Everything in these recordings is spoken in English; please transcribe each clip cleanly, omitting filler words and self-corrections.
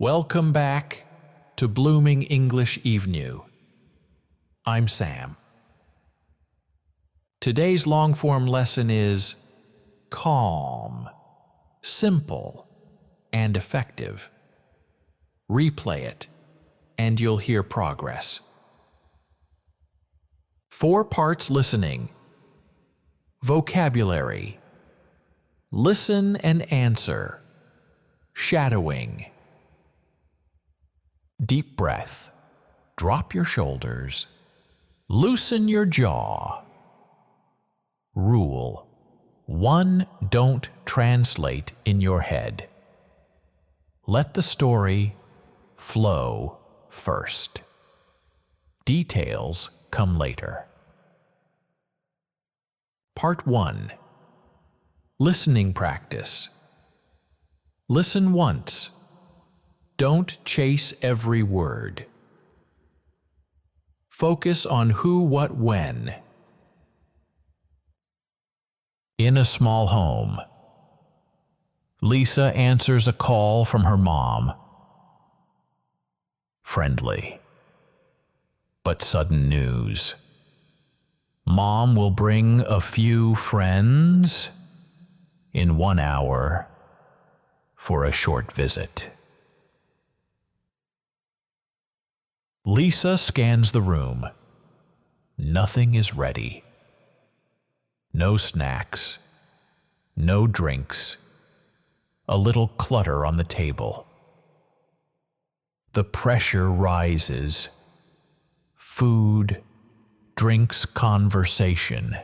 Welcome back to Blooming English Evening. I'm Sam. Today's long-form lesson is calm, simple, and effective. Replay it, and you'll hear progress. 4 parts listening. Vocabulary. Listen and answer. Shadowing. Deep breath. Drop your shoulders. Loosen your jaw. Rule. 1. Don't translate in your head. Let the story flow first. Details come later. Part 1. Listening practice. Listen once. Don't chase every word. Focus on who, what, when. In a small home. Lisa answers a call from her mom. Friendly. But sudden news. Mom will bring a few friends in 1 hour for a short visit. Lisa scans the room. Nothing is ready. No snacks. No drinks. A little clutter on the table. The pressure rises. Food, drinks, conversation.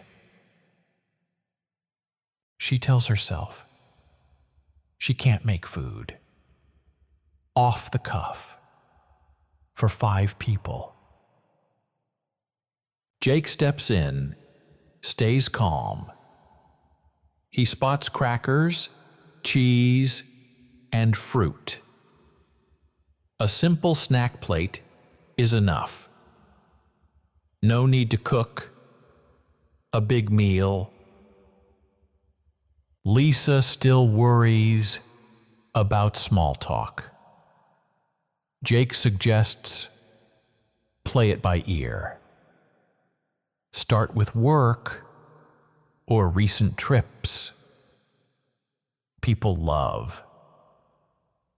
She tells herself she can't make food. Off the cuff. For 5 people. Jake steps in, stays calm. He spots crackers, cheese, and fruit. A simple snack plate is enough. No need to cook a big meal. Lisa still worries about small talk. Jake suggests, play it by ear. Start with work or recent trips. People love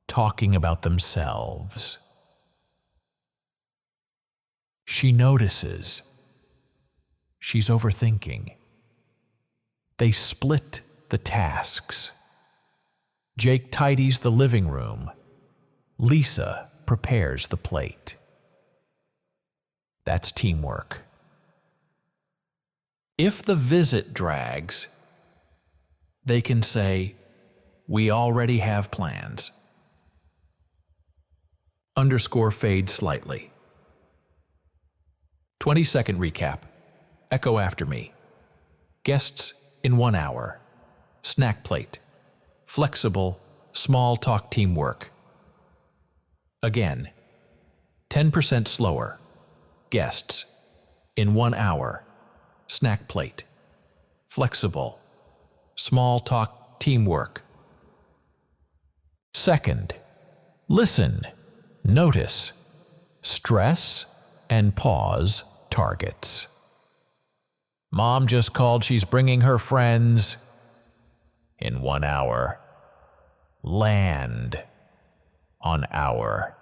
talking about themselves. She notices she's overthinking. They split the tasks. Jake tidies the living room. Lisa prepares the plate. That's teamwork. If the visit drags, they can say, "We already have plans." Underscore fade slightly. 20-second recap. Echo after me. Guests in 1 hour. Snack plate. Flexible, small talk teamwork. Again, 10% slower. Guests. In 1 hour. Snack plate. Flexible. Small talk teamwork. Second, listen, notice, stress, and pause targets. Mom just called, she's bringing her friends. In 1 hour. Land. On hour.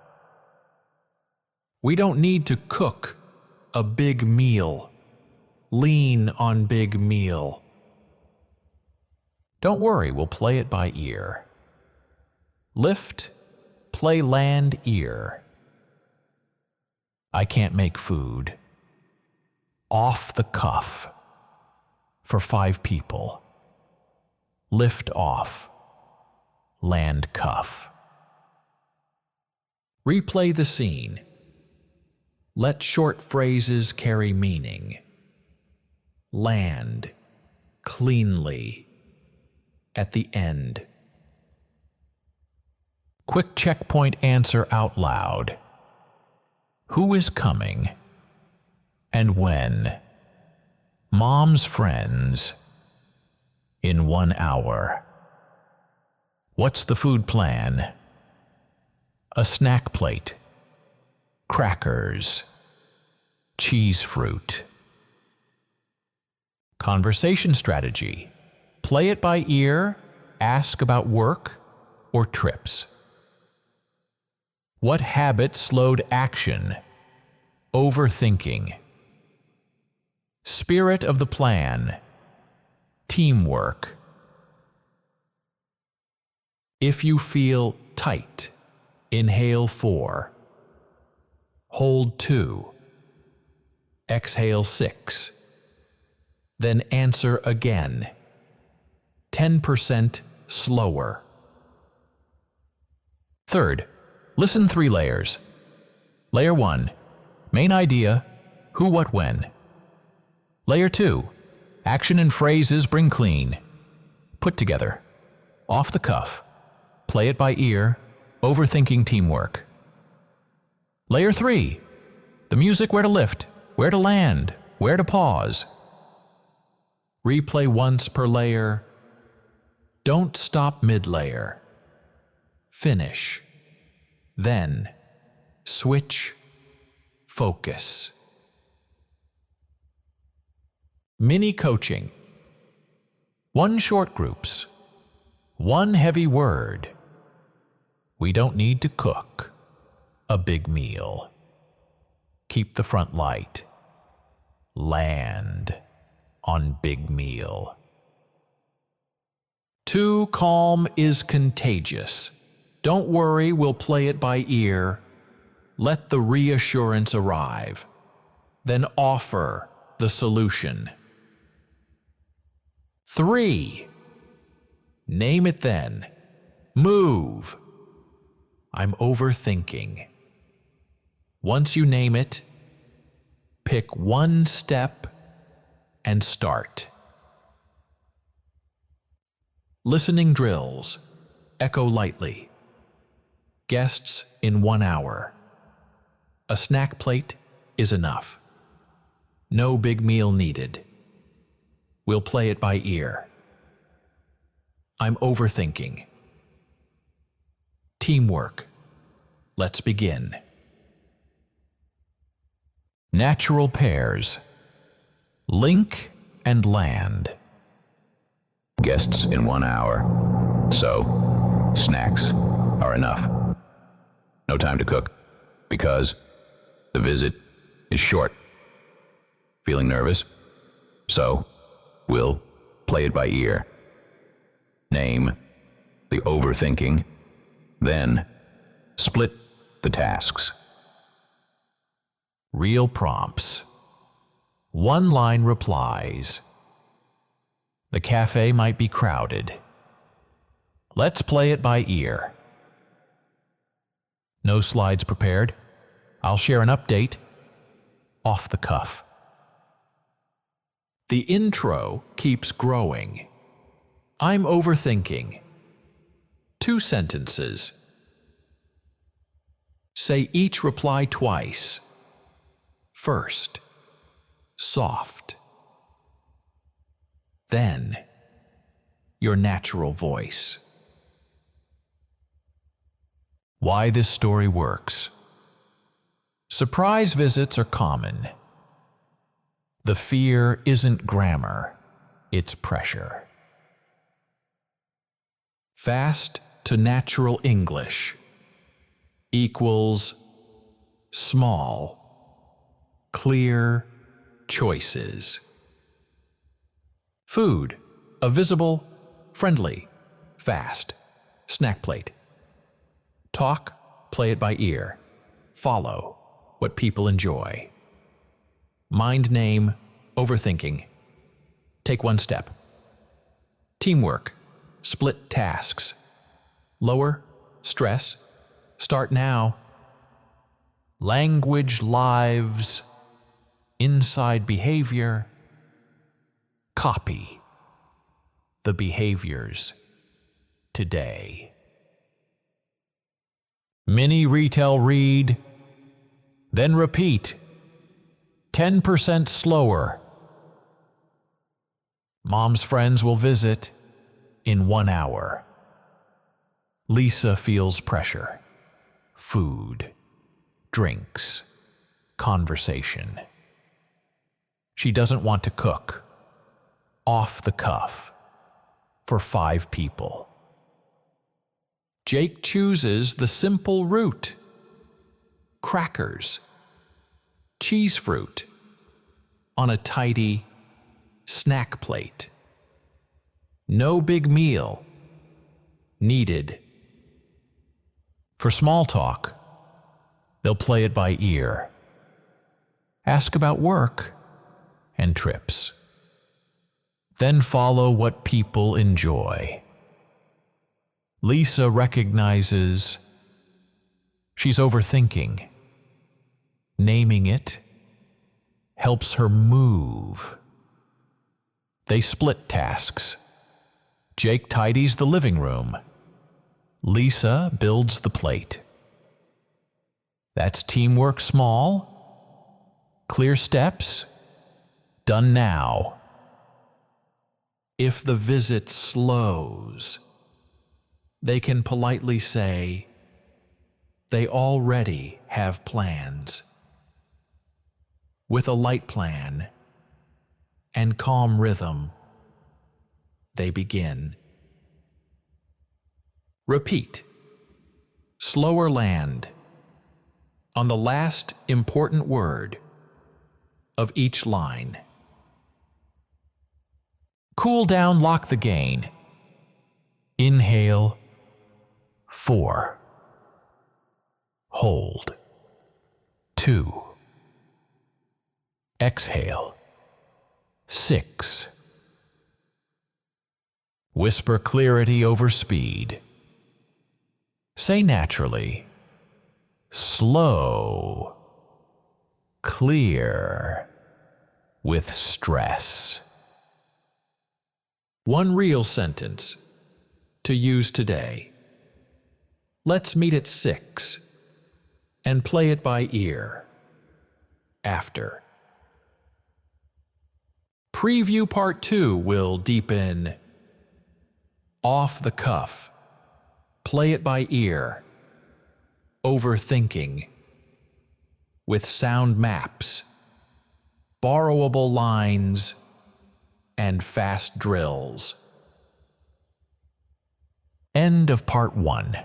We don't need to cook a big meal. Lean on big meal. Don't worry, we'll play it by ear. Lift, play land, ear. I can't make food. Off the cuff. For 5 people. Lift off. Land cuff. Replay the scene. Let short phrases carry meaning. Land. Cleanly. At the end. Quick checkpoint answer out loud. Who is coming? And when? Mom's friends. In 1 hour. What's the food plan? a snack plate, crackers, cheese fruit. Conversation strategy. Play it by ear, ask about work or trips. What habit slowed action? Overthinking. Spirit of the plan. Teamwork. If you feel tight, inhale 4. Hold 2. Exhale 6. Then answer again. 10% slower. Third, listen 3 layers. Layer 1, main idea, who, what, when. Layer 2, action and phrases bring clean. Put together, off the cuff, play it by ear, overthinking teamwork. Layer 3, the music where to lift, where to land, where to pause. Replay once per layer. Don't stop mid-layer. Finish. Then, switch, focus. Mini coaching. 1 short groups. 1 heavy word. We don't need to cook a big meal. Keep the front light. Land on big meal. Too calm is contagious. Don't worry, we'll play it by ear. Let the reassurance arrive. Then offer the solution. 3. Name it then. Move. I'm overthinking. Once you name it, pick 1 step and start. Listening drills. Echo lightly. Guests in 1 hour. A snack plate is enough. No big meal needed. We'll play it by ear. I'm overthinking. Teamwork. Let's begin. Natural pairs. Link and land. Guests in 1 hour. So, snacks are enough. No time to cook, because the visit is short. Feeling nervous? So, we'll play it by ear. Name the overthinking, then split the tasks. Real prompts. 1-line replies. The cafe might be crowded. Let's play it by ear. No slides prepared. I'll share an update. Off the cuff. The intro keeps growing. I'm overthinking. 2 sentences. Say each reply twice. First, soft. Then, your natural voice. Why this story works. Surprise visits are common. The fear isn't grammar, it's pressure. Fast to natural English equals small, clear choices. Food, a visible, friendly, fast, snack plate. Talk, play it by ear. Follow what people enjoy. Mind name, overthinking. Take 1 step. Teamwork, split tasks. Lower, stress, start now. Language lives, inside behavior. Copy the behaviors today. Mini retail read, then repeat. 10% slower. Mom's friends will visit in 1 hour. Lisa feels pressure. food, drinks, conversation. She doesn't want to cook. Off the cuff. For 5 people. Jake chooses the simple route. Crackers. Cheese fruit. On a tidy snack plate. No big meal needed. For small talk, they'll play it by ear. Ask about work and trips. Then follow what people enjoy. Lisa recognizes she's overthinking. Naming it helps her move. They split tasks. Jake tidies the living room. Lisa builds the plate. That's teamwork small. Clear steps. Done now. If the visit slows, they can politely say, they already have plans. With a light plan and calm rhythm, they begin. Repeat. Slower land on the last important word of each line. Cool down, lock the gain. Inhale, 4. Hold, 2. Exhale, 6. Whisper clarity over speed. Say naturally, slow, clear, with stress. One real sentence to use today. Let's meet at 6 and play it by ear after. Preview Part 2 will deepen off the cuff, play it by ear, overthinking, with sound maps, borrowable lines, and fast drills. End of Part 1.